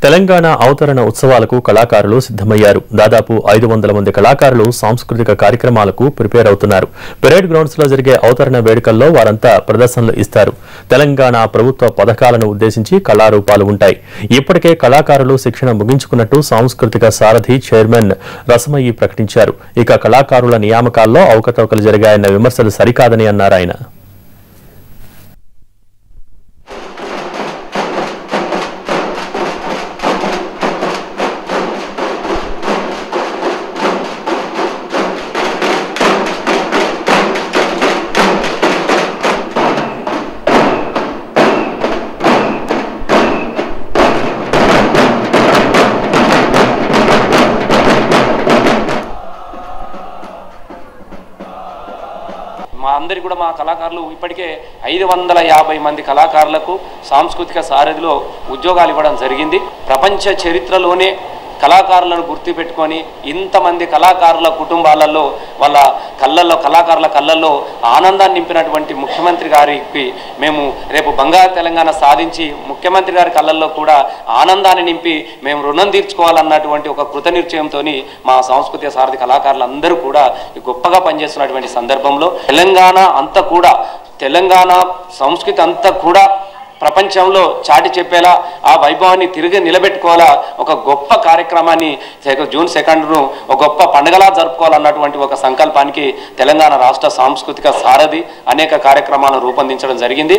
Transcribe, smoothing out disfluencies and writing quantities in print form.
తెలంగాణ అవతరణ ఉత్సవాలకు కళాకారులు సిద్ధమయ్యారు. దాదాపు 500 మంది కళాకారులు సాంస్కృతిక కార్యక్రమాలకు ప్రిపేర్ అవుతున్నారు. పెరేడ్ గ్రౌండ్స్ లో జరిగే అవతరణ వేడుకల్లో వారంతా ప్రదర్శనలు ఇస్తారు. తెలంగాణ ప్రభుత్వ పథకాలను ఉద్దేశించి కళారూపాలు ఉంటాయి. ఇప్పటికే కళాకారులు శిక్షణ ముగించుకున్నట్టు సాంస్కృతిక సారథి చైర్మన్ రసమయ్యి ప్రకటించారు. ఇక కళాకారుల నియామకాల్లో అవకతవకలు జరిగాయన్న విమర్శలు సరికాదని అన్నారు ఆయన. మా అందరికి కూడా మా కళాకారులు ఇప్పటికే 550 మంది కళాకారులకు సాంస్కృతిక సారథిలో ఉద్యోగాలు ఇవ్వడం జరిగింది. ప్రపంచ చరిత్రలోనే కళాకారులను గుర్తుపెట్టుకొని ఇంతమంది కళాకారుల కుటుంబాలలో వాళ్ళ కళ్ళల్లో కళాకారుల కళ్ళల్లో ఆనందాన్ని నింపినటువంటి ముఖ్యమంత్రి గారికి మేము రేపు బంగారు తెలంగాణ సాధించి ముఖ్యమంత్రి గారి కళ్ళల్లో కూడా ఆనందాన్ని నింపి మేము రుణం తీర్చుకోవాలన్నటువంటి ఒక కృతనిశ్చయంతో మా సాంస్కృతిక సారథి కళాకారులందరూ కూడా గొప్పగా పనిచేస్తున్నటువంటి సందర్భంలో తెలంగాణ సంస్కృతి అంతా కూడా ప్రపంచంలో చాటి చెప్పేలా ఆ వైభవాన్ని తిరిగి నిలబెట్టుకోవాలా ఒక గొప్ప కార్యక్రమాన్ని జూన్ 2ను ఒక గొప్ప పండుగలా జరుపుకోవాలన్నటువంటి ఒక సంకల్పానికి తెలంగాణ రాష్ట్ర సాంస్కృతిక సారథి అనేక కార్యక్రమాలను రూపొందించడం జరిగింది.